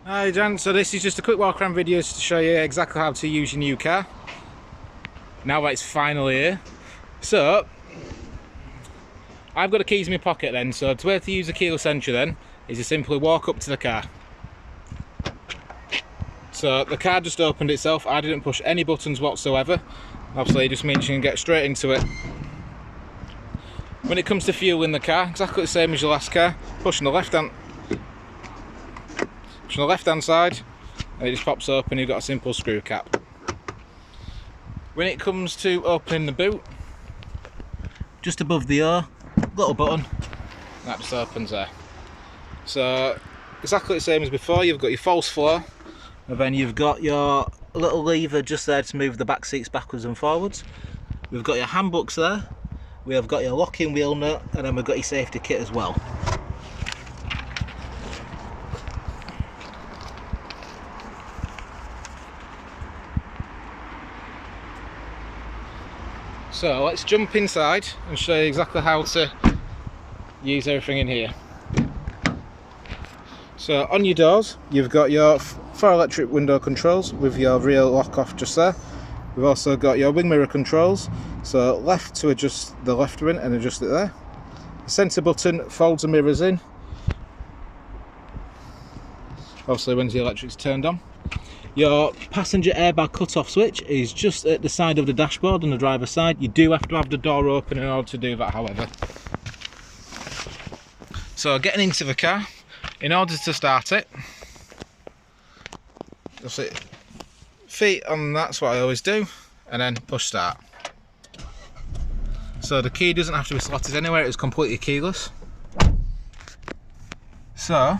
Hi Jan, so this is just a quick walk around video to show you exactly how to use your new car now that it's finally here. So I've got the keys in my pocket then, so the way to use the keyless entry then is to simply walk up to the car. So the car just opened itself, I didn't push any buttons whatsoever. Obviously it just means you can get straight into it. When it comes to fueling the car, exactly the same as your last car, pushing the left hand side and it just pops open, you've got a simple screw cap. When it comes to opening the boot, just above the O, little button, that just opens there. So exactly the same as before, you've got your false floor, and then you've got your little lever just there to move the back seats backwards and forwards. We've got your handbooks there, we have got your locking wheel nut, and then we've got your safety kit as well. So let's jump inside and show you exactly how to use everything in here. So on your doors, you've got your 4 electric window controls with your rear lock off just there. We've also got your wing mirror controls, so left to adjust the left wing and adjust it there. The centre button folds the mirrors in, obviously when the electric's turned on. Your passenger airbag cut-off switch is just at the side of the dashboard on the driver's side. You do have to have the door open in order to do that, however. So getting into the car, in order to start it, just feet on, that's what I always do, and then push start. So the key doesn't have to be slotted anywhere, it's completely keyless. So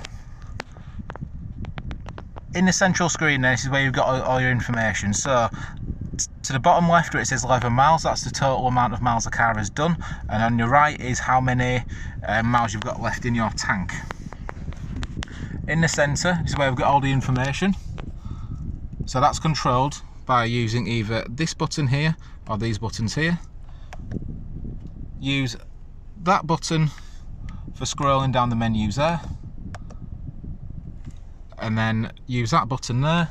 in the central screen there, this is where you've got all your information. So to the bottom left where it says 11 miles, that's the total amount of miles the car has done, and on your right is how many miles you've got left in your tank. In the centre is where we've got all the information. So that's controlled by using either this button here or these buttons here. Use that button for scrolling down the menus there, and then use that button there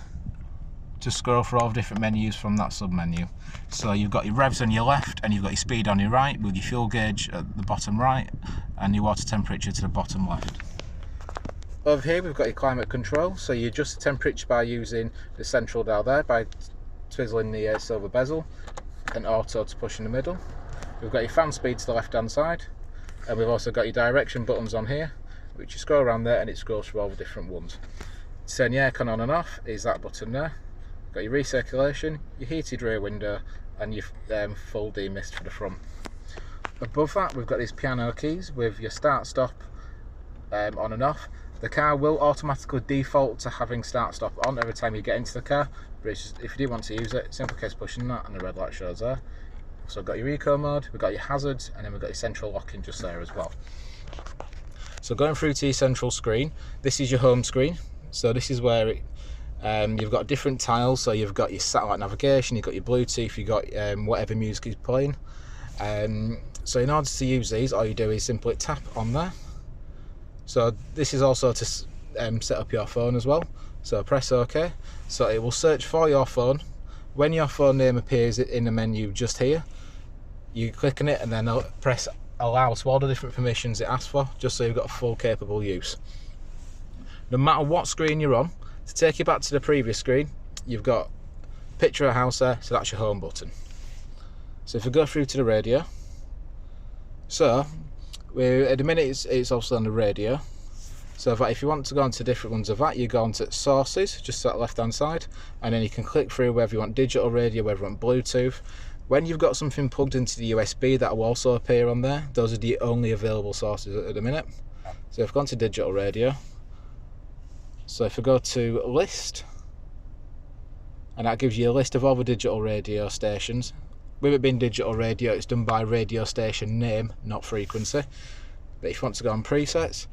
to scroll for all the different menus from that sub menu. So you've got your revs on your left and you've got your speed on your right, with your fuel gauge at the bottom right and your water temperature to the bottom left. Over here we've got your climate control, so you adjust the temperature by using the central dial there, by twizzling the silver bezel, and auto to push in the middle. We've got your fan speed to the left hand side, and we've also got your direction buttons on here, which you scroll around there and it scrolls through all the different ones. To turn your aircon on and off is that button there. You've got your recirculation, your heated rear window, and your full demist for the front. Above that we've got these piano keys with your start stop on and off. The car will automatically default to having start stop on every time you get into the car, but it's just, if you do want to use it, simple case pushing that and the red light shows there. So we've got your eco mode, we've got your hazards, and then we've got your central locking just there as well. So going through to your central screen, this is your home screen. So this is where you've got different tiles, so you've got your satellite navigation, you've got your Bluetooth, you've got whatever music is playing. So in order to use these, all you do is simply tap on there. So this is also to set up your phone as well. So press OK. So it will search for your phone. When your phone name appears in the menu just here, you click on it and then press allow to all the different permissions it asks for, just so you've got full capable use. No matter what screen you're on, to take you back to the previous screen, you've got picture of a house there, so that's your home button. So if we go through to the radio, so at the minute it's also on the radio, so that if you want to go into different ones of that, you go onto sources, just at the left hand side, and then you can click through whether you want digital radio, whether you want Bluetooth. When you've got something plugged into the USB, that will also appear on there. Those are the only available sources at the minute. So if I've gone to digital radio, so if we go to list, and that gives you a list of all the digital radio stations. With it being digital radio, it's done by radio station name, not frequency. But if you want to go on presets,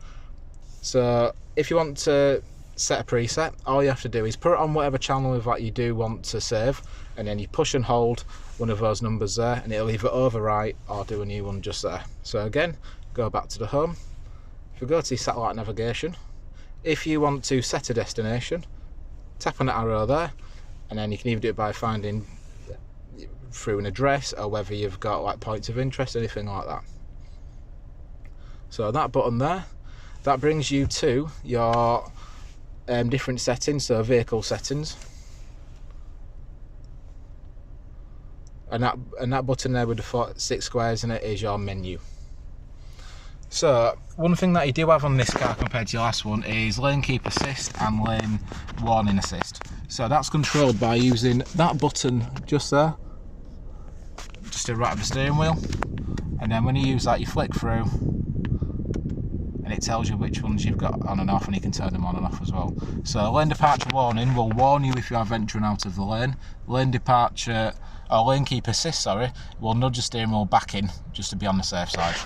so if you want to set a preset, all you have to do is put it on whatever channel that you do want to save, and then you push and hold one of those numbers there, and it'll either overwrite or do a new one just there. So again, go back to the home. If we go to satellite navigation, if you want to set a destination, tap on the arrow there, and then you can either do it by finding through an address, or whether you've got like points of interest, anything like that. So that button there, that brings you to your different settings, so vehicle settings, and that button there with the 6 squares in it is your menu. So one thing that you do have on this car compared to your last one is lane keep assist and lane warning assist. So that's controlled by using that button just there, just to the right of the steering wheel, and then when you use that you flick through and it tells you which ones you've got on and off, and you can turn them on and off as well. So lane departure warning will warn you if you are venturing out of the lane. Lane departure, or lane keep assist, sorry, will nudge the steering wheel back in just to be on the safe side.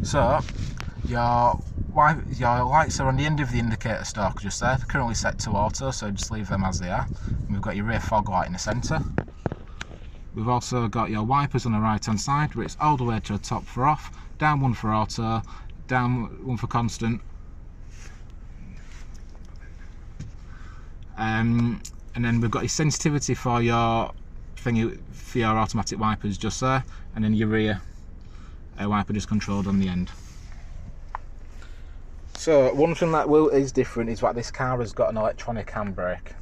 So your lights are on the end of the indicator stalk just there. They're currently set to auto, so just leave them as they are. And we've got your rear fog light in the centre. We've also got your wipers on the right hand side, where it's all the way to the top for off, down 1 for auto, down 1 for constant, and then we've got your sensitivity for your automatic wipers just there, and then your rear wiper just controlled on the end. So one thing that is different is that this car has got an electronic handbrake.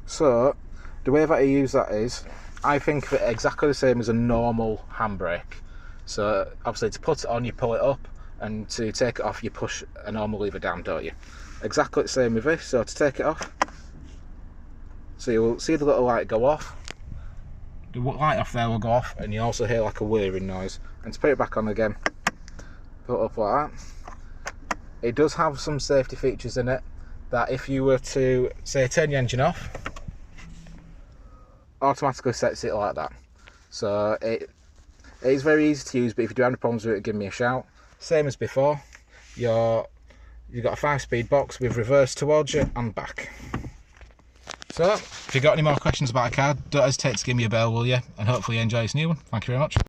So the way that you use that is, I think of it exactly the same as a normal handbrake. So obviously to put it on you pull it up, and to take it off you push a normal lever down, don't you? Exactly the same with this. So to take it off, so you'll see the little light go off, the light off there will go off, and you also hear like a whirring noise. And to put it back on again, put it up like that. It does have some safety features in it, that if you were to, say, turn your engine off, automatically sets it like that. So it is very easy to use, but if you do have any problems with it, give me a shout. Same as before, you've got a 5-speed box with reverse towards you and back. So if you've got any more questions about a car, don't hesitate to give me a bell, will you? And hopefully you enjoy this new one. Thank you very much.